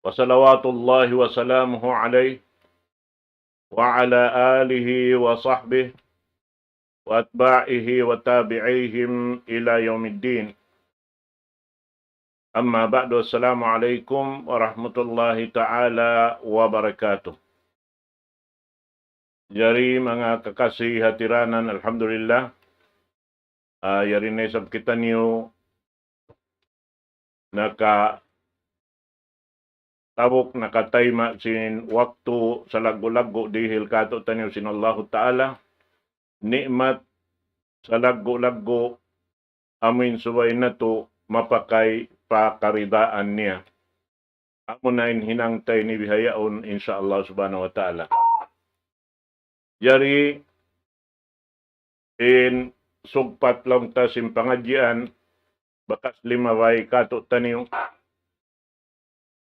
وصلوات الله وسلامه عليه وعلى آله وصحبه وأتباعه وتابعيهم إلى يوم الدين. أما بعد، السلام عليكم ورحمة الله تعالى wabarakatuh. Jari mga kakasih hatiranan, alhamdulillah. Yari na isab kita niyo nakatayma sin waktu sa lago-lago dihil kato taniyo sin Allah Ta'ala. Nikmat sa lago-lago amin subay na to mapakay pakaridaan niya. Amo na hinangtay ni bihayaon insyaallah subhanahu wa ta'ala. Yari in sugpat lang ta sin pangadyan bakas limaway kato taniyo.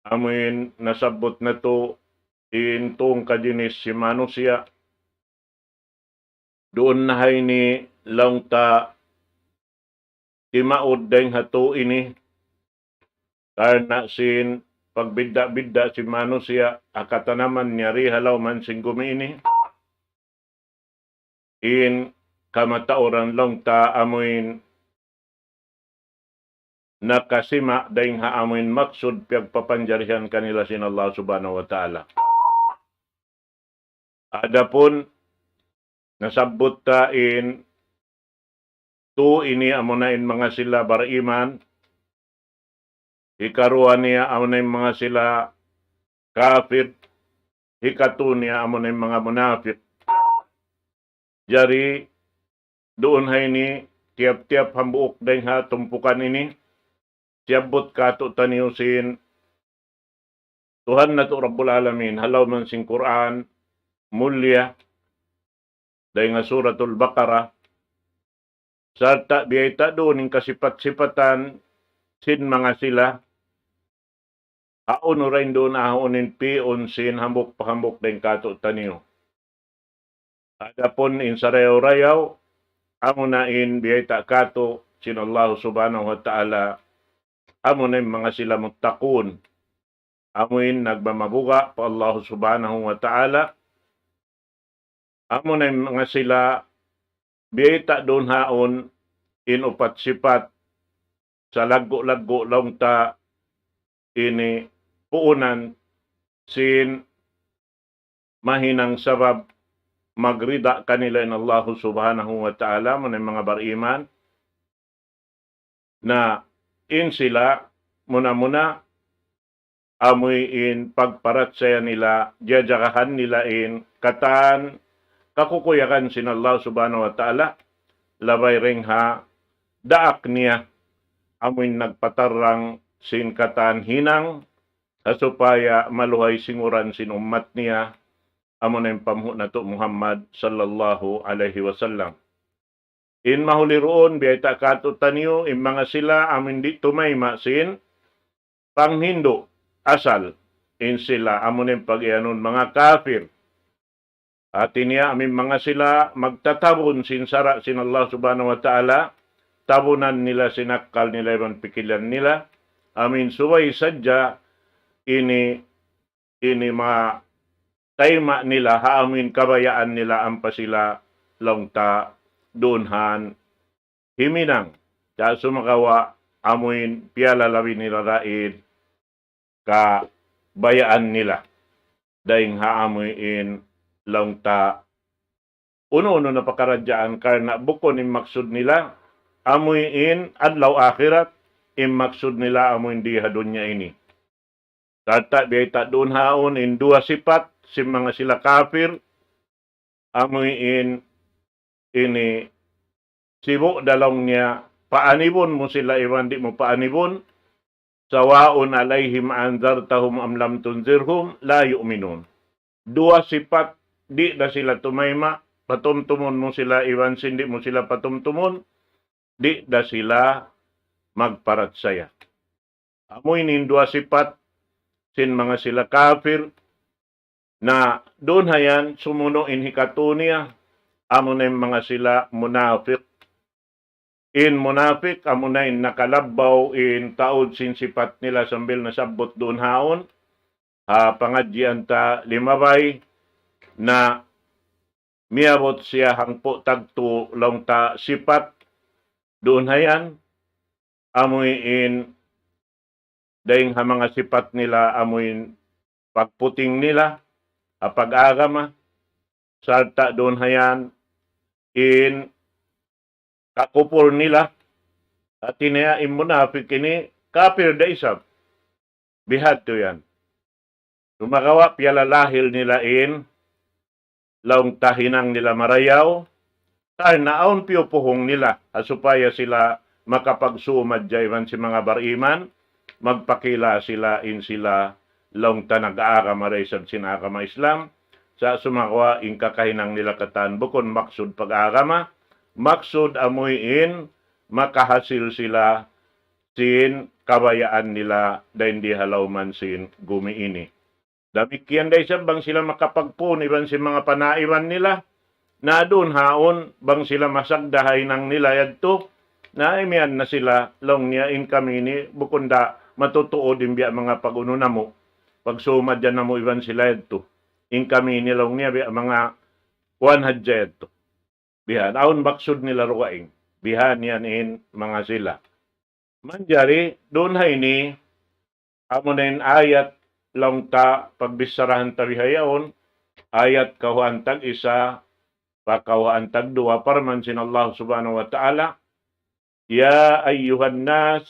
Amin nasabot na to in tuong kajinis si manusia. Doon na hay ni lang ta imaod dahil hato ini. Karena sin pagbidda-bidda si manusia akatanaman niya rihalaw man sing gumini. In kamataoran lang ta amin nakasima dahil haamin maksud pagpapanjarihan kanila sin Allah subhanahu wa ta'ala. Adapun nasabot ta in tu ini amunain mga sila bariman, ikaruan niya amunain mga sila kafir, ikatu niya amunain mga munafik. Jari doon hay ni tiap-tiap hambuok dahil ha tumpukan ini. Siyabot kato taniyo sin Tuhan na to Rabbul Alamin, halaw man sin Quran, mulya, dahil nga suratul Baqarah, sarta biyayta doon yung kasipat-sipatan sin mga sila, haon rin doon ahonin pion sin hambok-pahambok dahil kato taniyo. Adapon in sarayaw-rayaw, amo na in biyayta kato sin Allah subhanahu wa ta'ala, amo na mga sila muttaqun. Amoin nagmamabuga pa Allah subhanahu wa ta'ala. Amo na mga sila biyayta doon haon in upat sipat sa lago-lago lang ta ini puunan sin mahinang sabab magrida kanila in Allah subhanahu wa ta'ala mo na mga bariman na in sila muna-muna amoy in pagparatsaya nila, jajakahan nila in katan kakukuyakan sin Allah subhanahu wa ta'ala, labay ring ha daak niya amoy nagpatarang sin katan hinang supaya maluhay singuran sin ummat niya amo na yung pamhu na to Muhammad sallallahu alaihi wasallam. In mahuli roon, biyayta kato taniyo, in mga sila amin di tumayma sin panghindo asal. In sila amunin pag-ianon mga kafir. At niya amin mga sila magtatabon sin sara sin Allah subhanahu wa ta'ala. Tabunan nila sinakal nila ibang pikilan nila. Amin suway sadya ini mga tayma nila haamin kabayaan nila ang pasila langta doonhan himinang sa sumakawa amuin pialalawin nila raid ka bayaan nila dahil haamuin lang ta uno-uno na pakaradyaan karena bukon im maksud nila amuin adlaw akhirat im maksud nila amuin diha dunya ini. Tata biyayta doon haon in dua sipat sim mga sila kafir amuin ini sibo dalong niya paanibon mo sila iwan di mo paanibon sawaun alaihim anzartahum am lam tunzirhum la yu'minun. Dua sipat di na sila tumayma patumtumon mo sila iwan sindi mo sila patumtumon di na sila magparatsaya. Amoy nin dua sipat sin mga sila kafir na doon hayan sumuno in hikatunia amo na mga sila munafik. In munafik, amo na nakalabaw in taod sin sipat nila sambil nasabot doon haon. pangadyan ta limabay na miabot siya hangpo tagto long ta sipat doon hayan amuin dahing ha mga sipat nila amuin pagputing nila pag-agama sarta doon hayan in kakupol nila at tinayain mo na kini kapir da isab bihad to yan tumagawa pialalahil nila in laong tahinang nila marayaw tar naon piupuhong nila supaya sila makapagsumad jayman si mga bariman magpakila sila in sila laong ta nag-aagama raysab sinagama Islam sa sumakawa in kakahinang nila katan bukon maksud pag-agama maksud amuin makahasil sila sin kabayaan nila dahil di halaw man sin gumiini. Damikyan day sa bang sila makapagpuni bang si mga panaiwan nila na doon haon bang sila masagdahay ng nila yadto na imian na sila long niya in kami ni bukunda matutuo din biya mga pag-ununa mo pagsumad dyan na mo iban sila yadto in kami ni long niya biya mga 100 yadto bihan aon baksud nila ruwaing bihan yan in mga sila manjari doon hay ni amo na in ayat lang ta pagbisarahan tabihayaon ayat kahuan tag isa pakahuan tag dua parman sin Allah subhanahu wa ta'ala ya ayyuhan nas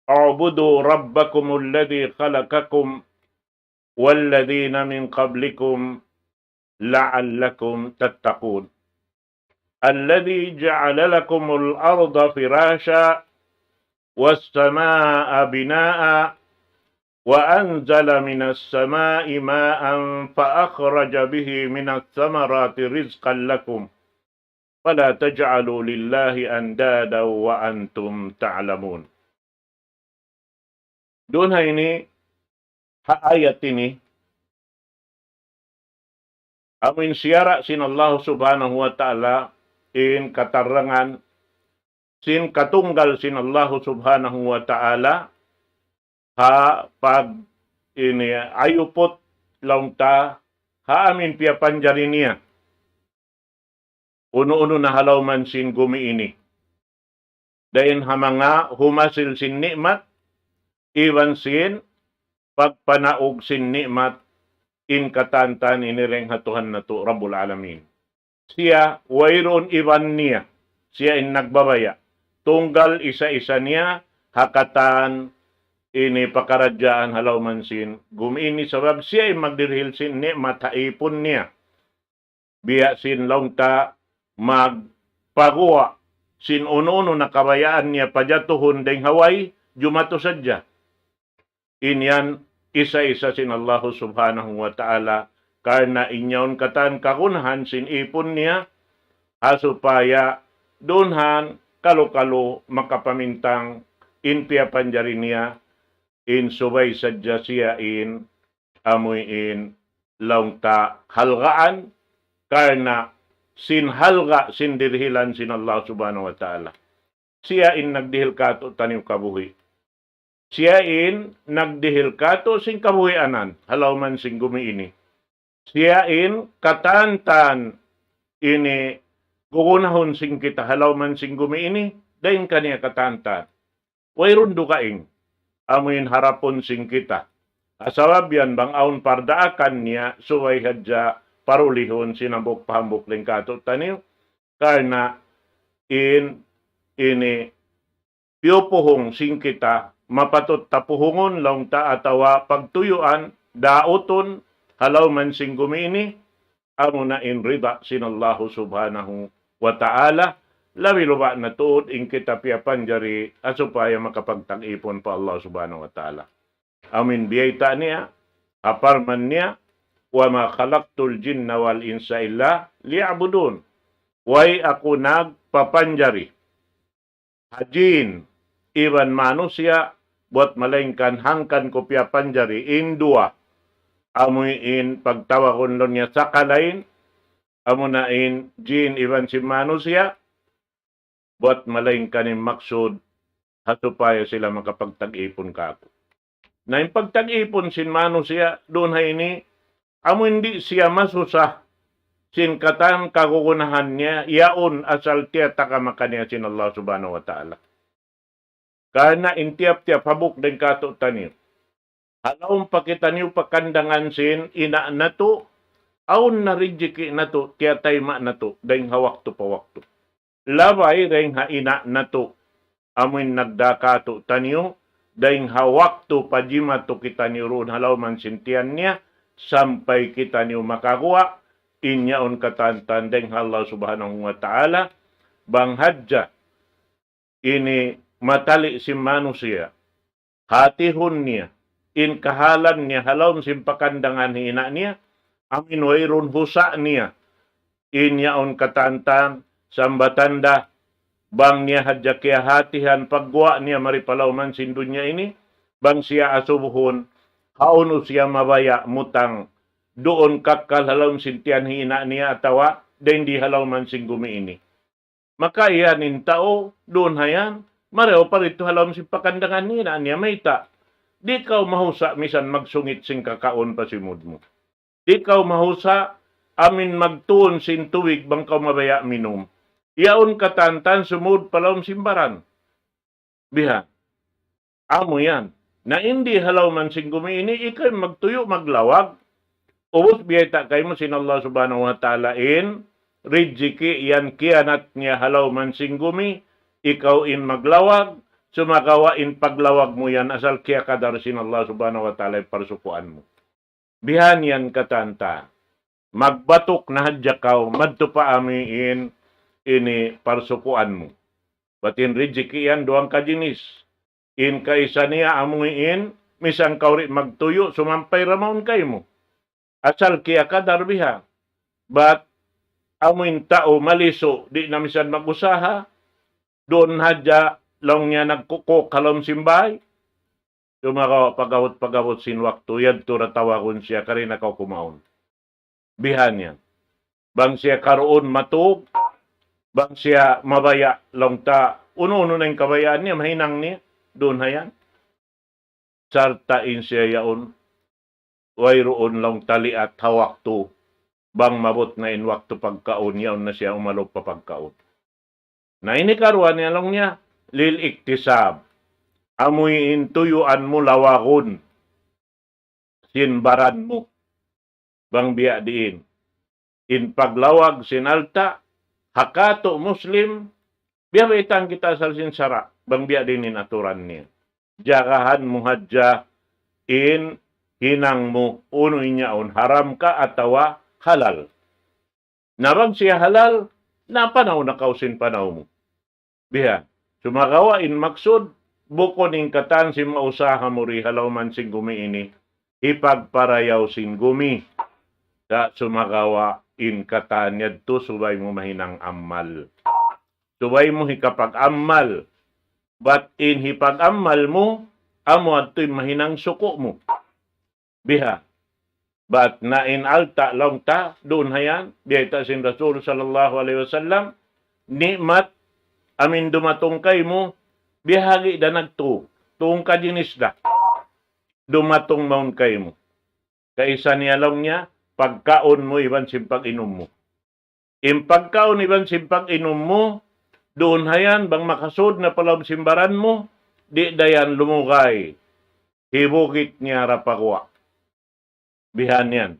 a'budu rabbakum alladhi khalaqakum walladhina min qablikum la'allakum tattaqun alladhi ja'ala lakumul arda firasha was-samaa'a binaa'a وأنزل من السماء ماء فأخرج به من الثمرات رزقا لكم فلا تجعلوا لله أندادا وأنتم تعلمون دون هيني ayat ini amin siara sin Allah subhanahu wa ta'ala in katarangan sin katunggal sin Allah subhanahu wa ta'ala ha pag ini ayupot lang ta ha amin pia panjari niya uno-uno na halaw man sin gumiini dahin ha mga humasil sin nikmat iwan sin pagpanaog sin nikmat in katantan inireng hatuhan na to Rabbul Alamin siya wayron iwan niya siya in nagbabaya tunggal isa-isa niya hakatan ini pakaradyaan halaw man sin gumini sabab siya ay magdirhil sin ni mataipon niya biya sin launta magpaguwa sin uno-uno na kabayaan niya pajatuhon ding haway jumato sadya inyan isa-isa sin Allah subhanahu wa ta'ala karna inyaon katan kakunhan sin ipon niya asupaya dunhan kalo-kalo makapamintang inpia panjari niya in subay sadya siya in amoy in laungta halgaan karna sin halga sin dirhilan sin Allah subhanahu wa ta'ala siya in nagdihil kato taniw kabuhi siya in nagdihil kato sin kabuhi anan halaw man sin gumiini siya in katantan ini gugunahon sin kita halaw man sin gumiini dahin kaniya katantan wayron dukaing amuin harapon sing kita. Asawab yan bang aun pardaakan niya suway hadya parulihon sinambok pahambok ling kato taniw karna ini piupuhong sing kita mapatot tapuhungon laung ta atawa pagtuyuan daoton halaw man sing gumiini amo na in rida sinallahu subhanahu wa ta'ala labi luba na tuod in kita piapan jari asupaya makapagtang-ipon pa Allah subhanahu wa ta'ala. Amin biyayta niya, aparman niya, wa ma khalaqtul jinna wal insa illa liya'budun. Way ako nagpapanjari. Hajin, iban manusia, buat malengkan hangkan ko piapanjari in dua. Amoy in pagtawakon lo niya sa kalain, amo na in jin iban si manusia, buat malaing kanin maksud hatupaya sila makapagtag-ipon kako. Na yung pagtag-ipon sin mano siya, doon hay ini, amo hindi siya masusah sin katan kagugunahan niya, yaon asal tiya takamakan niya sin Allah subhanahu wa ta'ala. Kana intiap-tiap habuk den kato tanir. Halaw pakita niyo pakandangan sin ina na to, aun na rijiki na to, tiya tayma na to, dahing hawak to pawak to. Labay dahing haina na to, amin nagdakato tanyo, dahing hawak to pajima to kita niyo roon halaw man sintiyan niya, sampai kita niyo makakuha, inyaon katantan dahing Allah subhanahu wa ta'ala, bang hadja, ini matali si manusia, hatihon niya, in kahalan niya, halaw simpakandangan hina niya, amin wayron husa niya, inyaon katantan, sambatanda, bang niya hadya kaya hatihan pagwa niya maripalaw man sindunya ini, bang siya asubuhon, hauno siya mabaya mutang, doon kakal halaw sintian hina niya atawa, dahil di halaw man singgumi ini. Maka iyanin tao, doon hayan, mareho pa rito halaw simpakandangan niya mayta. Di kaw mahusa misan magsungit sing kakaon pa simud mo. Di kaw mahusa amin magtuon sin tuwig bang kaw mabaya minum. Yaon katantan sumud palawm simbaran. Biha, amo yan. Na hindi halaw man sing gumiini, ikay magtuyo maglawag. Ubos biyata kay mo sin Allah subhanahu wa ta'ala in, rijiki yan kianat niya halaw man sing gumi, ikaw in maglawag, sumakawa in paglawag mo yan, asal kaya kadar sin Allah subhanahu wa ta'ala parsukuan mo. Bihan yan katanta. Magbatok na hadya kaw, madto pa amiin, ini parsukuan mo. Batin rijiki yan, doang kajinis. In kaisa niya amuin, misang kawri magtuyo, sumampay ramon kay mo. Asal kaya kadar biha. But, amuin tao maliso, di na misan mag-usaha, doon hadya, lang niya nagkuko kalom simbay, sumakaw pagawot sin waktu, yad turatawakon siya, karina kaw kumaon. Bihan yan. Bang siya karoon matug, bang siya mabaya lang ta, uno-uno na yung kabayaan niya, mahinang niya, doon hayan. Sartain siya yaon, wayroon lang tali at hawak to, bang mabot na in waktu pagkaon, yaon na siya umalog pa pagkaon. Na inikarwan niya lang niya, lil iktisab, amoy intuyuan mo lawakon, sinbaran mo, bang biya diin. In paglawag sinalta, hakato muslim, biya itang kita sa sinsara, bang biya din in aturan niya. Jakahan mo hadya, in hinang mo, uno inyaon, haram ka atawa halal. Nabang siya halal, napanaw na kausin panaw mo. Biha, sumakawa in maksud, buko ning katan si mausaha mo ri halaw man sing gumi ini, ipagparayaw sin gumi. Sa sumakawa in katan yadto, subay mo mahinang amal. Subay mo hikapag amal. But in hipag amal mo, amo adto'y mahinang suko mo. Biha, but na in alta lang ta, doon hayan, biyata sin Rasul sallallahu alaihi wasallam, nikmat, amin dumatong kay mo, bihagi da nagtu, tuong kajinis da, dumatong maun kay mo. Kaisa niya lang niya, pagkaon mo, iban simpag inom mo. In pagkaon, iban simpag inom mo, doon hayan, bang makasod na palam simbaran mo, di dayan lumukay, hibukit niya rapakwa. Bihan yan.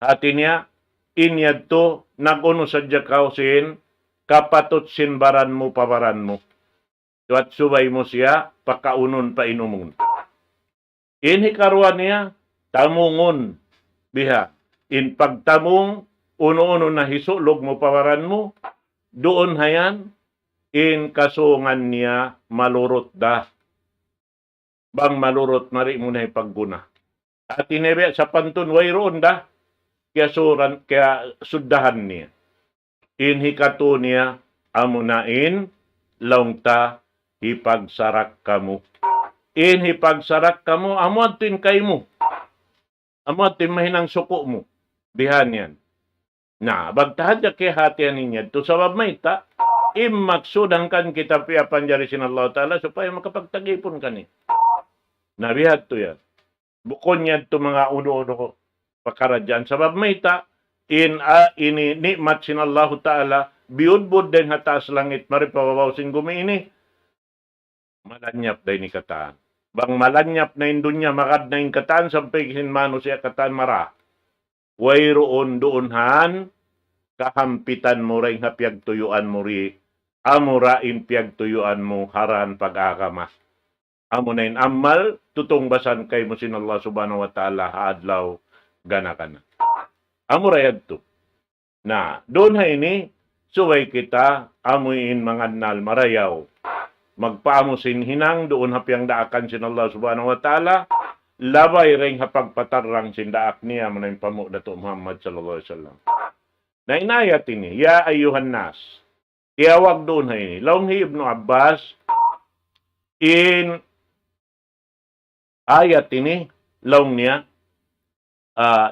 Hati niya, inyad to, naguno sa jakaw sin, kapatot sinbaran mo, pabaran mo. At subay mo siya, pakaunon pa inumon. Inhikaruan niya, tamungon, biha. In pagtamong, uno-uno na hisulog mo, pabaran mo, doon hayan, in kasungan niya, malurot da. Bang malurot, mari mo na ipagguna. At inebe sa pantun, wayroon da, kaya sudahan niya. Inhikato niya, amunain, laungta, hipagsarak kamo. Hipagsarak kamo, amuatin kay mo. Amuatin mahinang suko mo. Bihan yan. Na, bagtahad ya kaya hatian niya, to sabab may ta, imaksudang kan kita piyapan jari sin Allah Ta'ala, supaya makapagtagipon ka niya. Nabihad to yan. Bukon yan to mga uno-uno ko pakaradyan. Sabab may ta, ini nikmat sin Allah Ta'ala, biyudbud din hatas langit, maripababaw sing gumiini, malanyap day ni kataan. Bang malanyap na indunya, makad na yung kataan, sampay kinmano siya kataan mara. Wayroon doonhan, kahampitan mo rin hapyag tuyuan mo rin, amurain piyag tuyuan mo haran pag-akamas. Amo na in amal, tutungbasan kay mo sin Allah subhanahu wa ta'ala haadlaw gana ka na. Amo rayad to. Na, doon ha ini, suway kita, amuin mga nal marayaw. Magpaamusin hinang, doon hapyang daakan sin Allah subhanahu wa ta'ala, labay ring hapagpatarang sin daak niya, manayang pamu dato Muhammad sallallahu alaihi wasallam. Na inayat ini, ya ayuhan nas, iawag doon ha ini, Lawng Ibnu Abbas, in ayat ini, laung niya,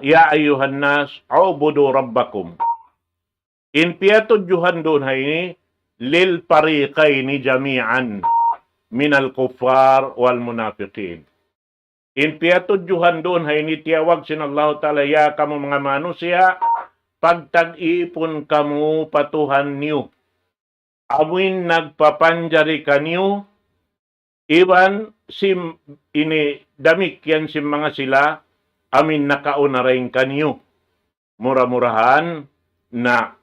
ya ayuhan nas, ubudu rabbakum. In piyatudyuhan doon ha ini, lil pariqaini jami'an minal kuffar wal munafiqin. In piyatudyuhan doon ha ini, tiyawag sin Allah Ta'ala, ya kamu mga manusia, pagtag-ipon kamu patuhan niyo. Amuin nagpapanjari kanyo, iban sim ini damik yan sim mga sila, amin nakaunarain kanyo. Mura-murahan na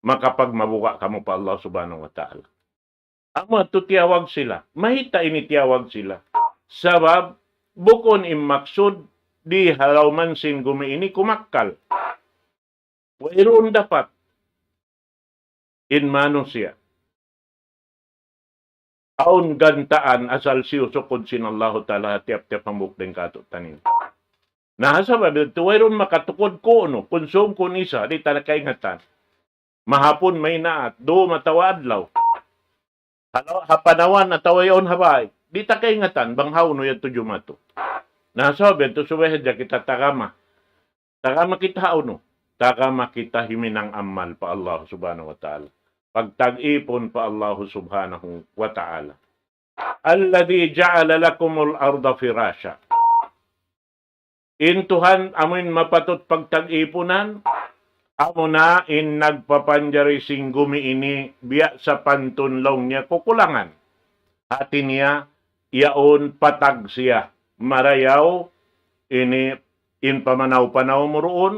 makapagmabuka kamo pa Allah subhanahu wa ta'ala. Ama to tiyawag sila. Mahita ini tiyawag sila. Sabab, bukon immaksud, di halawman sin gumiini kumakkal. Wairoon dapat. In manusia. Aun gantaan asal siyo sukod sin Allah ta'ala tiap-tiap pambuk din kato tanin. Nahasabab, ito wairoon makatukod ko, no? Konsum kun isa, di talaga ingatan. Mahapon may naat, do matawadlaw. Hapanawan at tawayon habay. Di ta kaingatan, banghaw no yan to jumato. Nasabi, to suwehedya kita takama. Takama kita no. Takama kita himinang amal pa Allah subhanahu wa ta'ala. Pagtag-ipon pa Allah subhanahu wa ta'ala. Alladhi ja'ala lakumul arda firasha. Intuhan amin mapatot pagtag-iponan, amo na in nagpapanjari sing gumiini biya sa pantunlaw niya kukulangan. Hati niya, yaon patag siya. Marayaw, ini in pamanaw-panaw mo roon,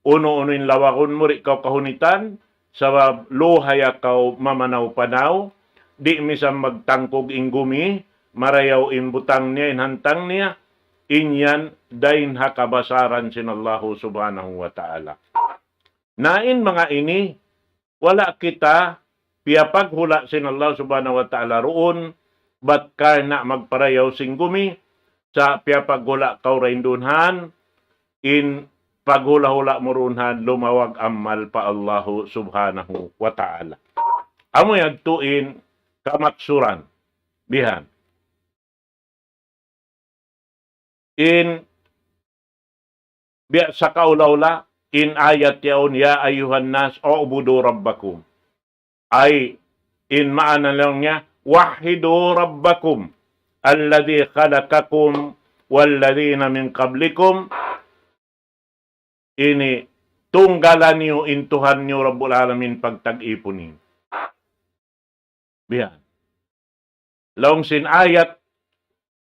uno-uno in lawakon mo rin kaw kahunitan, sa luhaya kaw mamanaw-panaw, di misang magtangkog in gumi, marayaw in butang niya, in hantang niya, inyan dain hakabasaran sin Allah subhanahu wa ta'ala. Nain mga ini, wala kita piyapaghula sin Allah subhanahu wa ta'ala roon, bat ka na magparayaw sing gumi, sa piyapaghula kaw raindunhan, in paghula-hula mo runhan, lumawag amal pa Allah subhanahu wa ta'ala. Amo yagtuin kamaksuran, bihan. In biya sa kaulaula, in ayat yaon, ya ayuhan nas, ubudu rabbakum. Ay, in maana lang niya, wahidu rabbakum, alladhi khalakakum, walladhina min qablikum, ini, tunggalan niyo, intuhan niyo, Rabbul Alamin, pagtag-ipunin. Biyan. Laong sin ayat,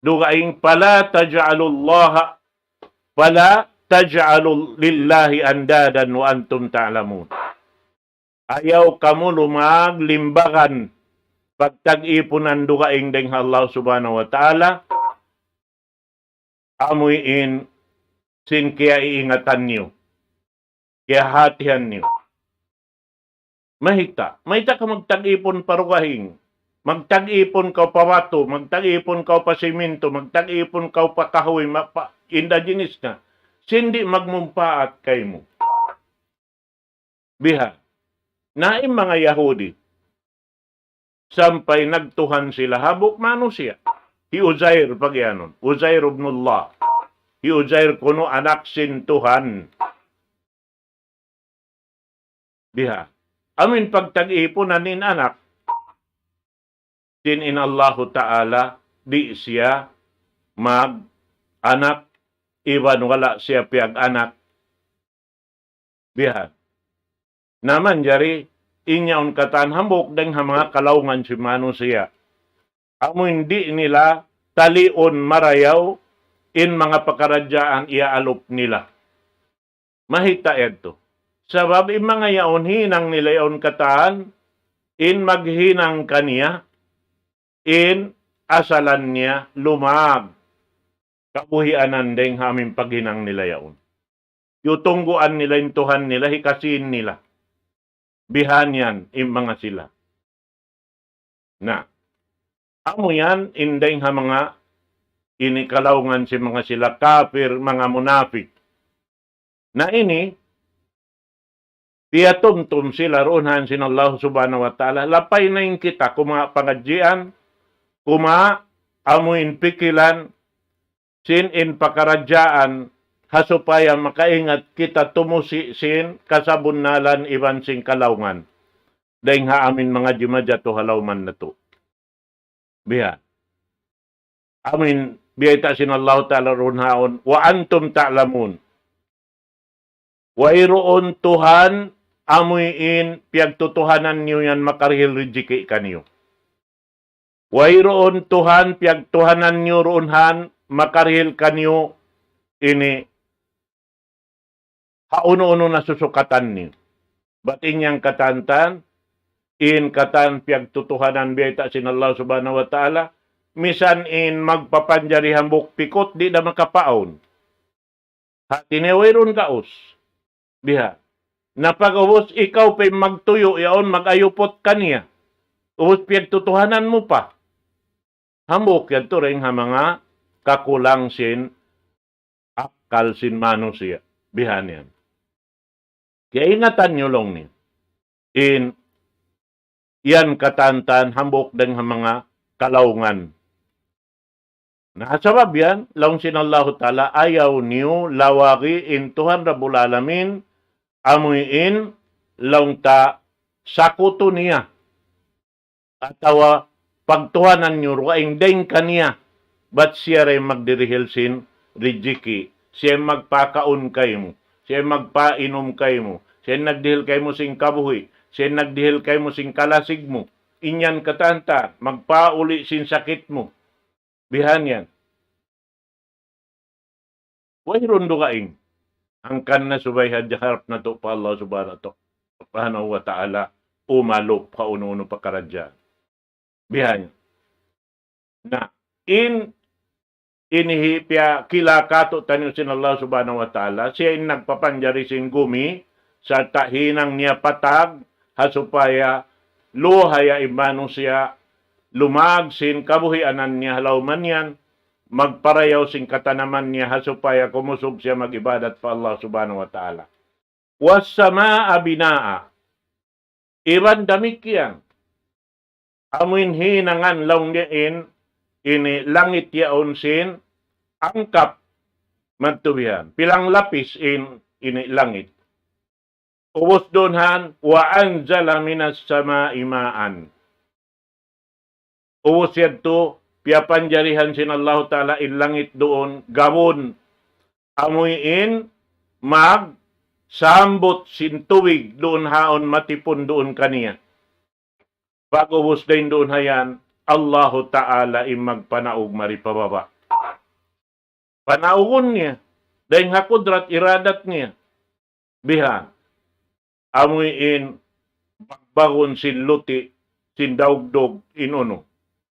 dugaing pala taj'alullaha, pala taj'alu lillahi andadan wa antum ta'lamun. Ayaw kamu lumaglimbakan pagtag-ipunan dugaing deng Allah subhanahu wa ta'ala, amuin sin kaya iingatan niyo, kaya hatihan niyo. Mahita ka magtag-ipon parugahing, magtag-ipon ka pawato, magtag-ipon ka pa siminto, magtag-ipon ka pa kahoy, indaginis na, sindi magmumpaat kay mo. Biha, naim mga Yahudi, sampay nagtuhan sila, habok mano siya. Si Uzair, pag yanon, Uzair ibnullah. Si Uzair kuno anak sin Tuhan. Biha, amin pagtag-ipon na nin anak, din in Allah Ta'ala, di siya mag-anak, iban wala siya piag-anak, bihan. Naman jari, inyaon katan hambok deng mga kalaungan si manusia. Amo hindi nila talion marayaw in mga pakaradyaan iaalop nila. Mahita ito. Sabab in mga yaon hinang nila yaon katan, in maghinang kaniya, in asalan niya lumag. Kabuhianan deng haming paghinang nila yaon. Yutungguan nila intuhan nila, hikasin nila. Bihan yan, in mga sila. Na, amo yan, indeng ha mga inikalaungan si mga sila kafir, mga munafik. Na ini, tiyatumtum sila roonhan sin Allah subhanahu wa ta'ala. Lapay na yung kita, kuma pangadjian, kuma amuin pikilan, sin in pakaradyaan, hasupaya makaingat kita tumusi sin kasabunalan iban sing kalaungan. Daing ha amin mga jimadya to halauman na to. Biha. Amin, biya sin Allah ta'ala runhaon, wa antum ta'lamun. Wa iroon Tuhan, amuin piagtutuhanan niyo yan makarihil rijiki kaniyo. Wa iroon Tuhan, piagtuhanan niyo roonhan, makarihil kaniyo ini hauno-uno na susukatan niyo. Batin niyang katantan, in katan piagtutuhanan biya sin Allah subhanahu wa ta'ala, misan in magpapanjari hambok pikot, di na makapaon. Tinewairon kaos. Biha. Napag-ubos ikaw pa'y magtuyo, yaon mag-ayupot kaniya. Ubos piagtutuhanan mo pa. Hambok yan to rin ha mga kakulang sin akal sin manusia. Bihan yan. Kaya ingatan nyo lang ni. In yan katantan, hambok din ha mga kalaungan. Nakasabab yan, laong sinallahu ta'ala, ayaw niyo lawaki in Tuhan Rabbul Alamin, amuin laong ta sakuto niya. Atawa pagtuhanan niyo ruaing deng kaniya, ba't siya rin magdirihil sin rijiki, siya magpakaon kayo mo, siya magpainom kayo mo, siya nagdihil kayo mo sing kabuhi, siya nagdihil kayo mo sing kalasig mo, inyan katanta, magpauli sin sakit mo. Bihan yan. Wahirun dukaing. Ang kanna subayhan jaharap na to pa Allah subhanahu wa ta'ala umalop ka uno-uno pakaradya. Bihan. Na inihipya kilakato tanyo sin Allah subhanahu wa ta'ala, siya nagpapanjari sin gumi sa tahinang niya patag hasupaya luhaya imano siya lumag sin kabuhianan niya halauman yan, magparayaw sing katanaman niya hasupaya kumusog siya magibadat pa Allah subhanahu wa ta'ala. Wassamaa binaa. Iban damikyan. Amuin hinangan laung diin ini langit yaon sin angkap magtubihan. Pilang lapis ini langit. Ubos donhan wa anzala minas samaa'i ma'an. Ubos yadto piapanjarihan sin Allah ta'ala in langit doon, gabon, amuin, sambot sin tuwig doon haon matipon doon kaniya. Pag-ubos din doon hayan, Allah ta'ala in magpanaog maripababa. Panaugon niya, dahil hakudrat iradat niya. Bihan, amuin, pagbagon sin luti, sin daugdog, inuno,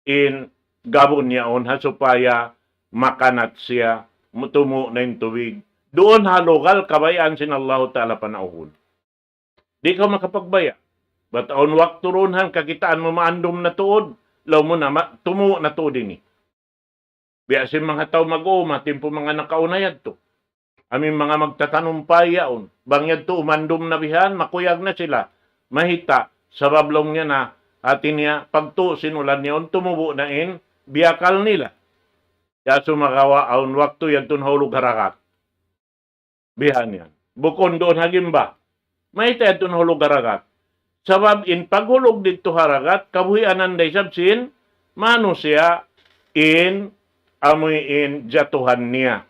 in gabon niya on hasupaya makanat siya mutumo na yung tubig. Doon halogal kabayaan sin Allah ta'ala panauhon. Di ka makapagbaya. But on waktu ronhan kakitaan mo maandom na tuod, law mo na tumo na tuod ini. Biya sin mga tao mag-uuma, timpo mga nakaunayad to. Aming mga magtatanumpay yaon. Bangyad to umandom na bihan, makuyag na sila. Mahita, sabablong niya na atin niya, pagto sinulan niya, tumubo na biyakal nila. Kaya sumakawa, aun waktu yan tunhulog harakat. Bihan yan. Bukon doon hagimba. May tayo tunhulog harakat. Sabab in paghulog dito harakat, kabuhianan day sabsin, manusia in amuin jatuhan niya.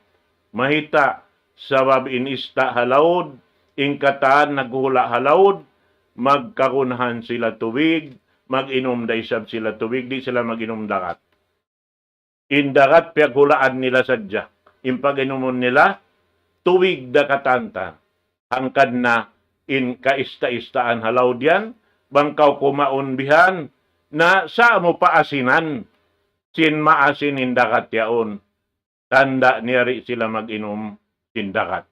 Mahita, sabab inista halawd, ingkataan naghula halawd, magkakunahan sila tubig, mag-inom da isab sila tubig, di sila mag-inom dagat. Indagat piyaghulaan nila sadya. Impag-inumon nila, tubig da katanta. Hangkad na in kaista-istaan halawd yan, bangkaw kumaunbihan, na sa mo paasinan, sin maasin indagat yaon. Tanda niyari sila mag-inom indagat.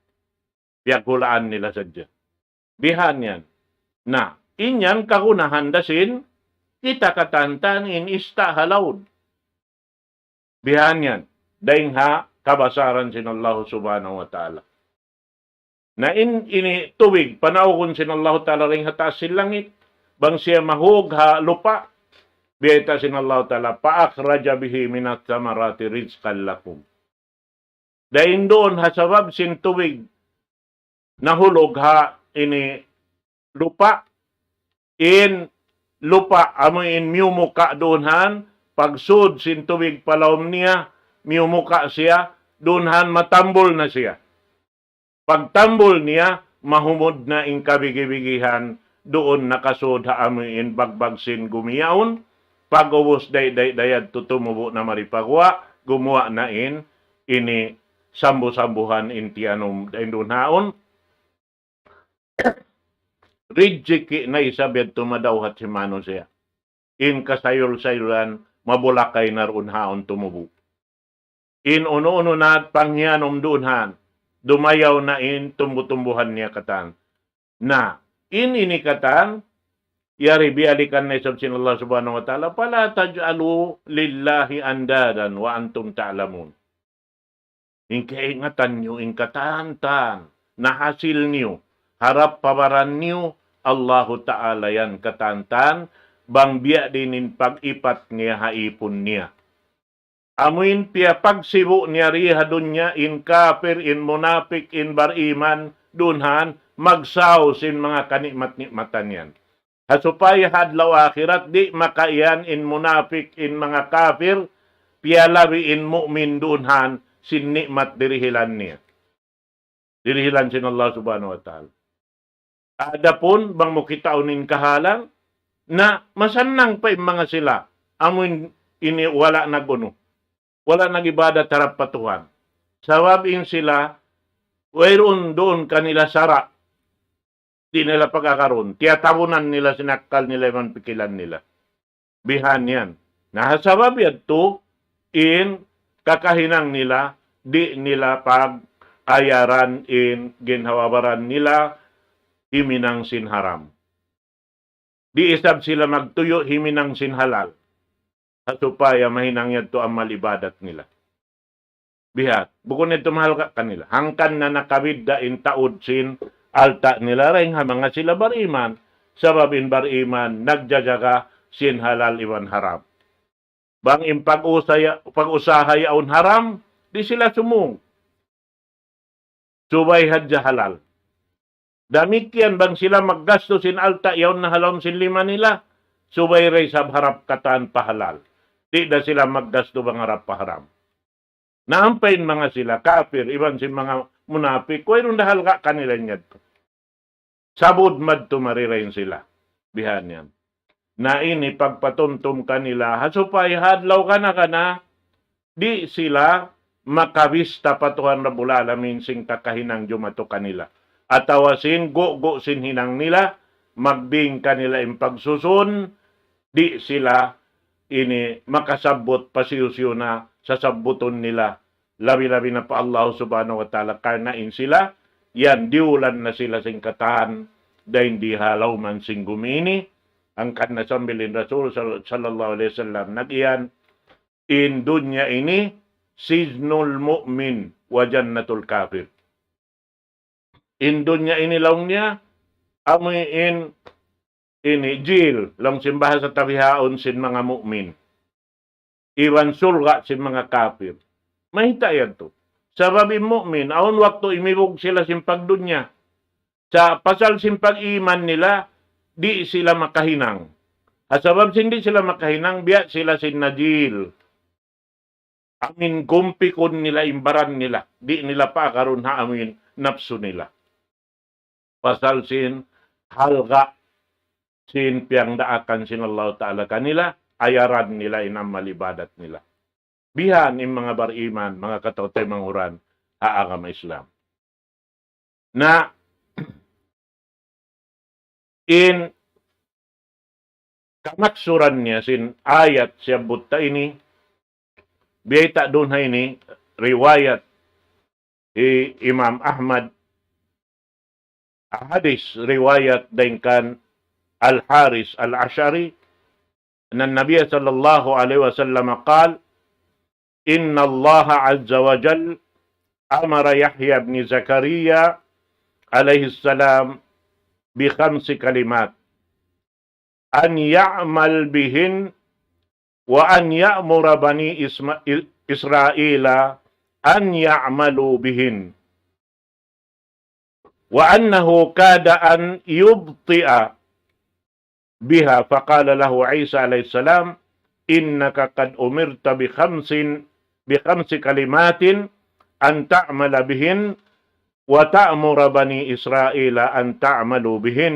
Piyaghulaan nila sadya. Bihan yan. Na, inyan kakunahan dasin, kita katantan in ista halawd. Bihan yan. Daing ha, kabasaran sin Allah subhanahu wa ta'ala. Na ini tubig, panawkon sin Allah ta'ala ring hatas sin langit, bang siya mahug ha lupa, biyeta sin Allah ta'ala, paakraja bihi minat samarati rizqan lakum. Daing doon ha sabab sin tubig, nahulog ha ini lupa, in lupa amoy in miumuka doonhan, pagsud sin tubig palawom niya, miumuka siya, doonhan matambol na siya. Pagtambol niya, mahumod na in kabigibigihan, doon nakasud ha amoy in bagbagsin gumiyaon, pag-ubos dayad tutumubo na maripagwa, gumawa na in, ini sambu-sambuhan in tianom dahin doon haon, rijiki na isabiad tumadawhat si mano siya. In kasayol-sayulan, mabulakay na roon haon tumubo. In uno-uno na panghianom doonhan, dumayaw na in tumbutumbuhan niya katan. Na, in inikatan, yari bialikan na isab sin Allah subhanahu wa ta'ala, pala taj'alu lillahi andadan wa antum ta'lamun. In kaingatan nyo, in katantan, na hasil nyo, harap pabaran nyo, Allahu Ta'ala yan katantan, bang biya dinin pag-ipat niya haipon niya. Amuin piya pagsibu niya riha dunya, in kafir, in munafik, in bariman, dunhan, magsaw sin mga kanikmat-nikmatan yan. Hasupay hadlaw akhirat, di makaiyan in munafik, in mga kafir, piya labi in mu'min dunhan, sin nikmat dirihilan niya. Dirihilan sin Allah subhanahu wa ta'ala. Ada pun bang mo kitaunin kahalang na masanang pa yung mga sila. Amun ini wala naguno. Wala nagibadat harap patuhan. Sawabin sila, wayroon doon kanila sara. Di nila pagkakaroon. Tiyatabunan nila, sinakal nila, yung pikilan nila. Bihan yan. Nahasabab yan to, in kakahinang nila, di nila pag-ayaran in ginhawabaran nila, himinang sinharam. Di isab sila magtuyo, himinang sinhalal. Hasupaya mahinang yan to ang malibadat nila. Bihat, bukod nito mahal ka kanila. Hangkan na nakabid da in taod sin alta nila rin ha mga sila bariman. Sababin bariman, nagjajaga sin halal iwan haram. Bang in pag-usahay aun haram, di sila sumung. Subay hadja halal. Damikyan bang sila maggasto sin alta yaon na halom sin lima nila, subay ray sab harap kataan pahalal. Di da sila maggasto bang harap paharam. Naampain mga sila, kafir, iban sin mga munafik, wayron dahal ka kanila nyad. Sabod mad tumarirain sila. Bihan yan. Na ini pagpatuntum kanila, hasupay hadlaw ka na, di sila makabista patuhan Rabbul Alamin sing kakahinang jumato kanila. Atawasin, go sin hinang nila, magbing kanila yung pagsusun, di sila ini makasabot pasiyusyo na sa sabuton nila. Labi-labi na pa Allah subhanahu wa ta'ala, karnain sila, yan, diulan na sila sing katahan, dahil di halaw man sing gumini, ang kanasambilin Rasul sallallahu alaihi wasallam, nag-iyan, in dunya ini, siznul mu'min, wa jannatul kafir. Indon niya inilaw niya, amoy ini jail, lang simbahan sa tabihaon sin mga mu'min. Iwan surga sin mga kafir. Mahita yan to. Sababin mu'min, aon wakto imibog sila sin pagdunya. Sa pasal sin pag-iman nila, di sila makahinang. At sabab hindi sila makahinang, biya sila sin najil. Amin gumpikon nila imbaran nila. Di nila pa karon ha amin napso nila. Pasal sin halga sin piang daakan sin Allah Ta'ala kanila, ayaran nila inang malibadat nila. Bihan in mga bariman, mga katautay manguran, haagam Islam. Na in kamaksuran niya sin ayat siya butta ini, biyata doon ini, riwayat Imam Ahmad, hadis riwayat dengkan Al-Haris Al-Ashari, أن النبي صلى الله عليه وسلم قال إن الله عز وجل أمر يحيى بن زكريا عليه السلام ب5 كلمات أن يعمل بهن وأن يأمر بني إسرائيل أن يعملوا بهن وأنه كاد أن يبطئ بها فقال له عيسى عليه السلام إنك قد أمرت بخمس كلمات أن تعمل بهن وتأمر بني إسرائيل أن تعملوا بهن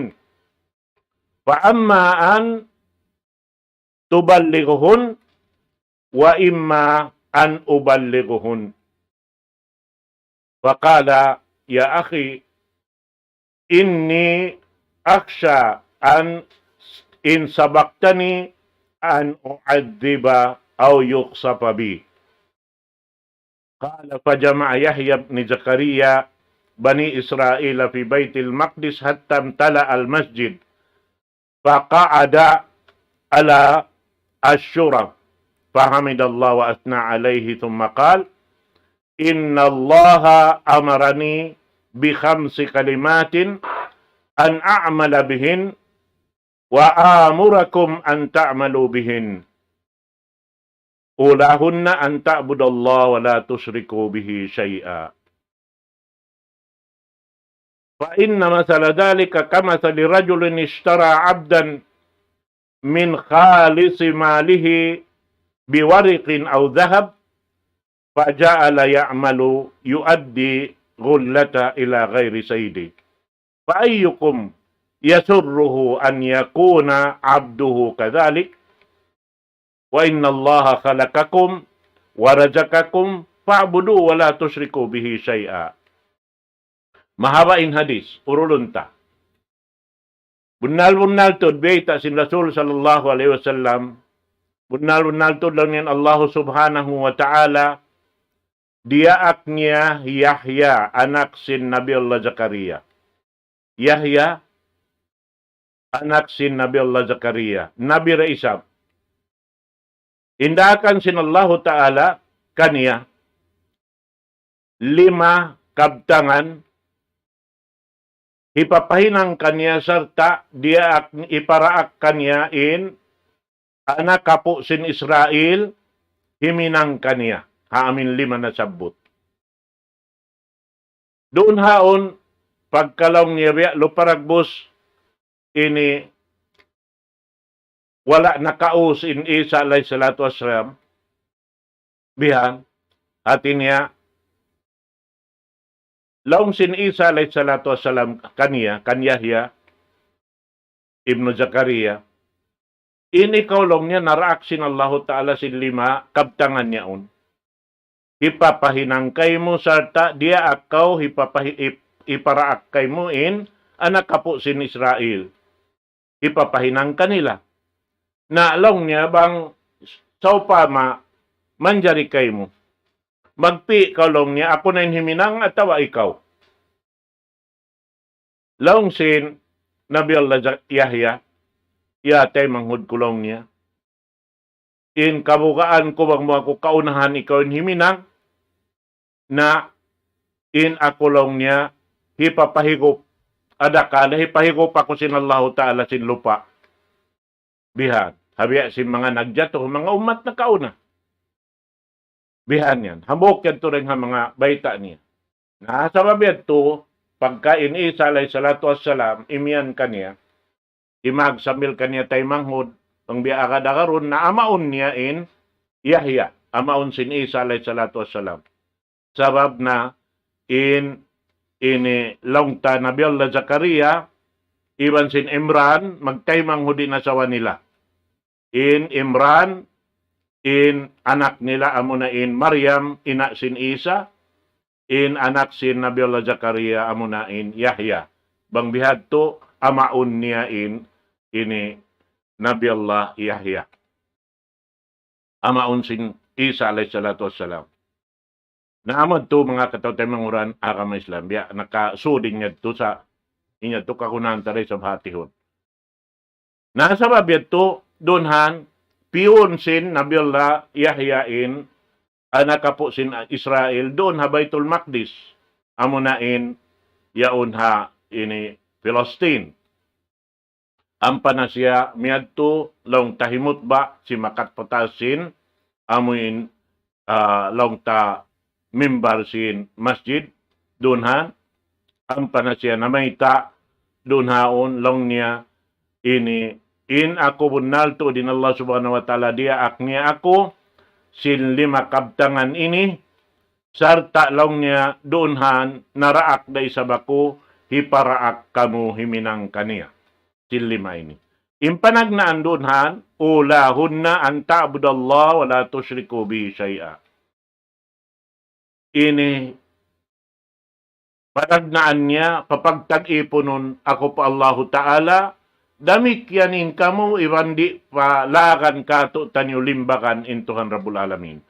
فأما أن تبلغهن وإما أن أبلغهن فقال يا أخي إني أخشى أن إن سبقتني أن أعذب أو يقصف بي قال فجمع يحيى بن زكريا بني إسرائيل في بيت المقدس حتى امتلأ المسجد فقعد على الشرف فحمد الله وأثنى عليه ثم قال إن الله أمرني ب5 كلمات أن أعمل بهن وآمركم أن تعملوا بهن أولاهن أن تعبدوا الله ولا تشركوا به شيئا فإن مثل ذلك كمثل رجل اشترى عبدا من خالص ماله بورق أو ذهب فجعل يعمل يؤدي غلة إلى غير سيده فأيكم يسره أن يكون عبده كذلك وإن الله خلقكم ورزقكم فاعبدوا ولا تشركوا به شيئا. Mahabain hadis, urulunta. Bunal-bunal to, beta sin Rasul sallallahu alaihi wasallam, bunal-bunal to lang yan Allah subhanahu wa ta'ala, diaak niya Yahya, anak sin Nabi Allah Zakaria. Yahya, anak sin Nabi Allah Zakaria, Nabi Raisab. Indakan sin Allah Ta'ala kaniya 5 kabtangan, ipapahinang kaniya serta dia iparaak kaniya in anak kapo sin Israel, himinang kaniya, haamin 5 na sabot. Doon haon, pagkalong niya, luparagbos, ini wala nakaus in Isa alayhi salatu wassalam bihan hati niya laong sin Isa alayhi salatu wassalam kaniya kan Yahya ibnu Zakaria ini kaulong niya naraak sin Allah Ta'ala sin 5 kabtangan niya un ipapahinang kay mo sarta dia akaw iparaak kay mo in anak kapo sin Israel ipapahinang kanila na long niya bang saupama manjari kay mo. Magpi kalong niya, ako na himinang atawa ikaw. Long sin Nabi Allah Yahya, yatay manghud kulong niya. In kabukaan ko bang mo ako kaunahan ikaw in himinang, na in ako long niya, hipapahigop, adakala hipahigop ako sin Allah Ta'ala sin lupa. Bihan. Habiya si mga nagjato, mga umat na kauna. Bihan yan. Hambok yan to rin ang mga baita niya. Nasa babiyad to, pagkain Isa alayhi salatu wassalam, imiyan kaniya, imagsamil kaniya tay manghod, ang biya akadakaroon na amaon niya in Yahya, amaon sin Isa alayhi salatu wassalam. Sabab na ini longta Nabi Allah Zakaria, iban sin Imran, magtaymang hudi na sawa nila. In Imran, in anak nila amuna in Maryam, ina sin Isa, in anak sin Nabi Allah Zakaria amuna in Yahya. Bang bihad to, amaun niya ini Nabi Allah Yahya. Amaun sin Isa alayhi salatu wassalam. Naamad to mga katawtay manguran agama Islam. Biya nakasuding niya to sa inya to kakunan taray sa hatihon. Nasa babiyat to, doonhan, piyon sin Nabi Allah Yahya in anak po sin Israel, doon ha Baitul Maqdis. Amunain yaon ha ini Palestine. Ampa na siya miyadto long tahimut ba si makat patasin amuin long ta mimbar sin masjid doonhan. Ampa na siya namayta doon haon long niya ini in ako bunalto din Allah subhanahu wa ta'ala dia akniya ako sin 5 kabtangan ini sarta long niya doonhan naraak da isabako hiparaak kamu himinang kaniya sin 5 ini. Impanagnaan doonhan ulahunna an ta'budallah wa la tusyriku bihi syai'a. Ini panagnaan niya papagtag-ipunon ako pa Allahu Ta'ala damit yanin kamu ibandi palagan kato tanyo limbakan intuhan Rabbul Alamin.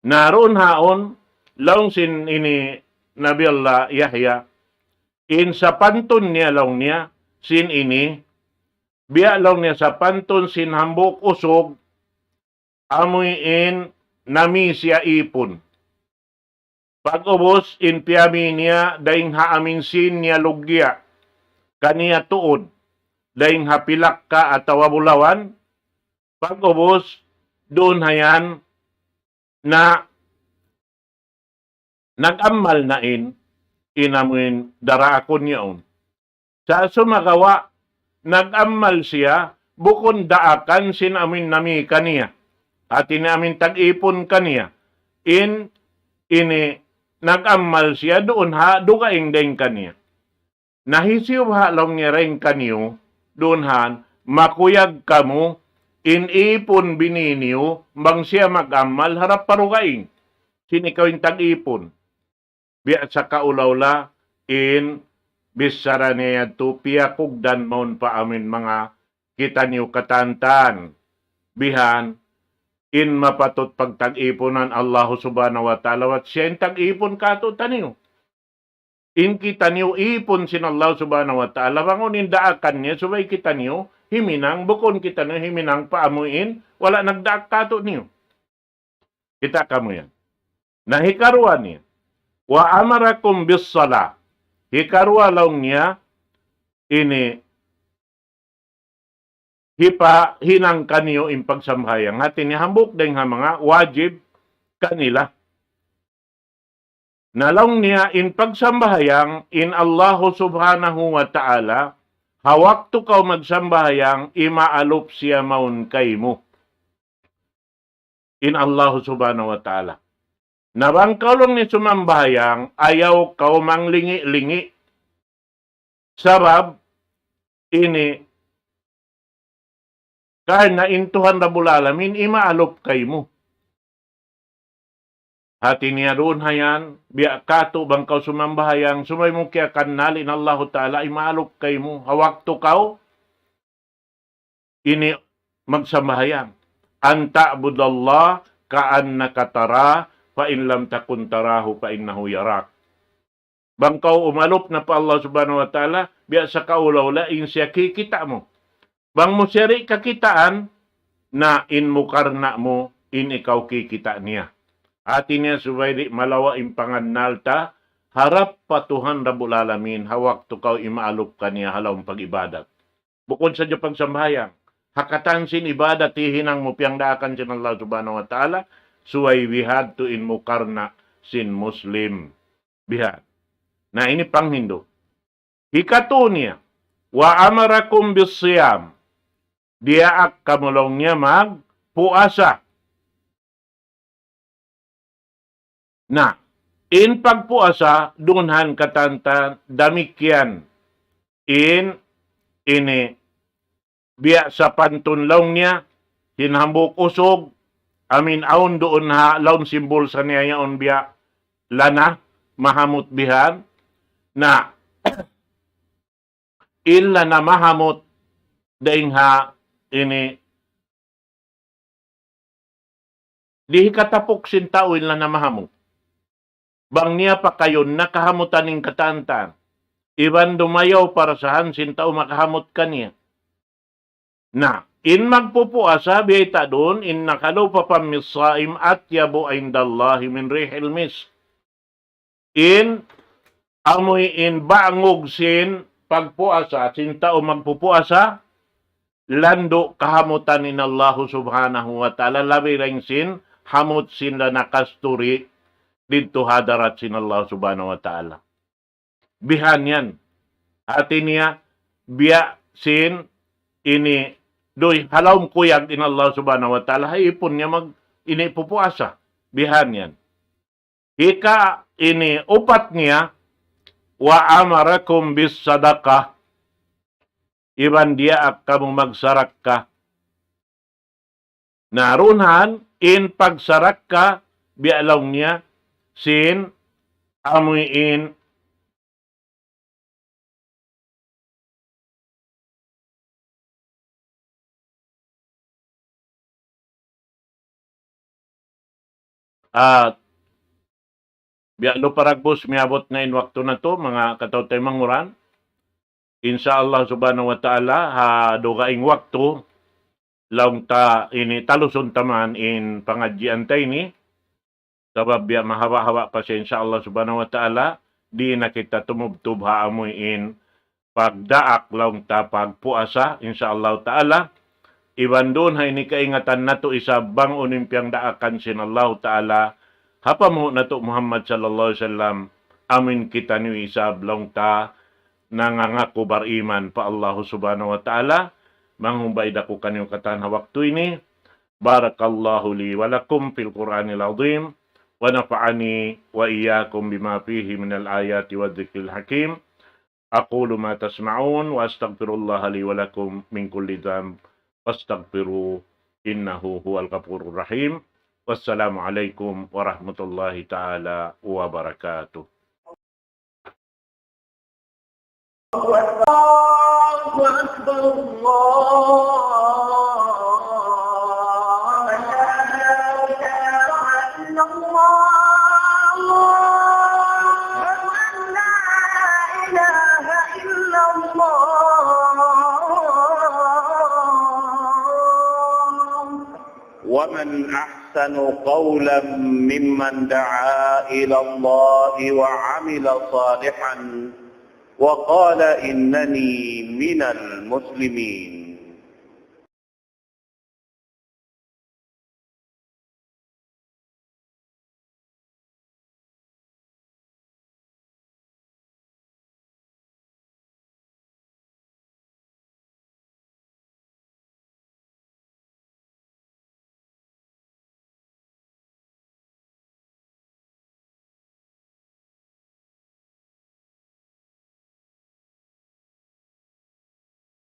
Naroon haon, laong sin ini Nabi Allah Yahya, in sa pantun niya laong niya, sin ini, biya laong niya sa pantun sin hambok usog, amoy in nami siya ipon. Pag-ubos in piyami niya, daing haamin sin niya lugya, kaniya tuod, daing hapilak ka at tawabulawan, pag-ubos, doon hayan na nag-amal na inamuin daraakon niyaon. Sa sumagawa, nag-amal siya, bukon daakan sinamin nami kaniya, at inamin tag-ipon kaniya, ini nag-amal siya doon ha, dugaing daing kaniya. Nahisiw ha lang niya rin kaniyo, doon han, makuyag kamo, inipon bininiyo, bang siya mag-amal, harap parugaing. Sinikawing tag-ipon. Biya sa kaulawla, bisara niya to, piyakugdan maun pa amin mga kita niyo katantan. Bihan, mapatot pagtag-iponan Allah subhanahu wa ta'ala, at siya tag-ipon kato taniyo. Kita niyo ipon sin Allah subhanahu wa ta'ala, bangunin daakan niya, subay kita niyo, himinang, bukon kita niyo, himinang paamuin, wala nagdaak kato niyo. Kita kamo yan. Nahikarwa niya, wa amarakum bis sala, hikarwa lang niya, hinang kaniyo in pagsambayang. At inihambok din nga mga wajib kanila. Nalong niya in pagsambahayang in Allah subhanahu wa ta'ala, hawak to kaw magsambahayang, imaalop siya maun kay mo. In Allah subhanahu wa ta'ala. Nabangkaw lang ni sumambahayang, ayaw kaw manglingi-lingi. Sabab, kahit na intuhan Rabbul Alamin, imaalop kay mo. Hati niya doon hayan, biya kato bangkaw sumambahayang, sumay mo kaya kanalin Allah Ta'ala, imaalop kay mo. Hawak to kaw, magsambahayang. Anta abudallah, kaan nakatara, fa in lam takun tarahu, fa innahu yarak. Bangkaw umalop na pa Allah Subhanahu wa Ta'ala, biya sa kaulaw in siya kikita mo. Bang mo siri kakitaan na mukarna mo ikaw kikita niya. Ati niya subay malawa impangannalta harap patuhan Rabbul Alamin hawak to kaw imaalop kaniya halawang pag-ibadat. Bukod sa Japang sambayang, hakatan sin ibadat hihinang mo piyang daakan sin Allah subhanahu wa ta'ala, suway bihad to mukarna sin Muslim. Bihad. Na ini pang Hindu. Hikato niya, wa amarakum bisiyam, diaak kamulong niya magpuasa. Na, in pagpuasa, dunhan katantan, damikyan, ini, biya sa pantunlaw niya, hinhambok usog, amin aun doon ha, laun simbol sa niya yaon biya, lana, mahamot bihan, na, illa na mahamot, daing ha, ini, di katapok sinta illa na mahamot. Bang niya pa kayo nakahamutan ng katantan. Iban dumayaw para sa hansin tao makahamot kaniya. Na, in magpupuasa, biyata doon, in nakalaw pa pamisaim at yabo indallahi min rihil mis. In, amoy in bangog sin pagpuasa, sin tao magpupuasa, lando kahamutan in Allah subhanahu wa ta'ala, labi rin sin, hamot sin la nakasturi, dito hadarat sin Allah subhanahu wa ta'ala. Bihan yan. Ati niya, biya sin, ini, doy halawm kuyag in Allah subhanahu wa ta'ala, haipon niya ini pupuasa. Bihan yan. Hika, ini, upat niya, wa amarakum bis sadaqah, iban dia kamu magsarak ka. Narunhan, in pagsarak ka, bialaw niya, sin, amuin, at bialo paragbos miabot na in wakto na to, mga katawtay manguran. Insyaallah subhanahu wa ta'ala, ha dogaing wakto, laung ta ini taluson taman in pangadjian tayo ni, sabab biya mahawa-hawa pa siya insyaallah subhanahu wa ta'ala, di na kita tumubtub haamoy in pagdaak laung ta pagpuasa, insyaallah ta'ala. Iban doon ha ini kaingatan na to isa bang unimpyang daakan sin Allah ta'ala, hapamo na to Muhammad sallallahu alaihi wasallam, amin kita ni isa laung ta, nangangako bariman pa Allah subhanahu wa ta'ala, manghumbay dako kanyo katan waktu ini. Barakallahu li walakum fil Qur'anil azim, wa nafa'ani wa iyyakum bima fihi minal ayati wa dhikril hakim. Aqulu ma tasma'un wa astaghfirullah li walakum min kulli dhanb wastaghfiru innahu huwal ghafurur rahim. Wassalamu alaikum warahmatullahi ta'ala wabarakatuh. Allahu Akbar, ومن أحسن قولا ممن دعا إلى الله وعمل صالحا وقال إنني من المسلمين.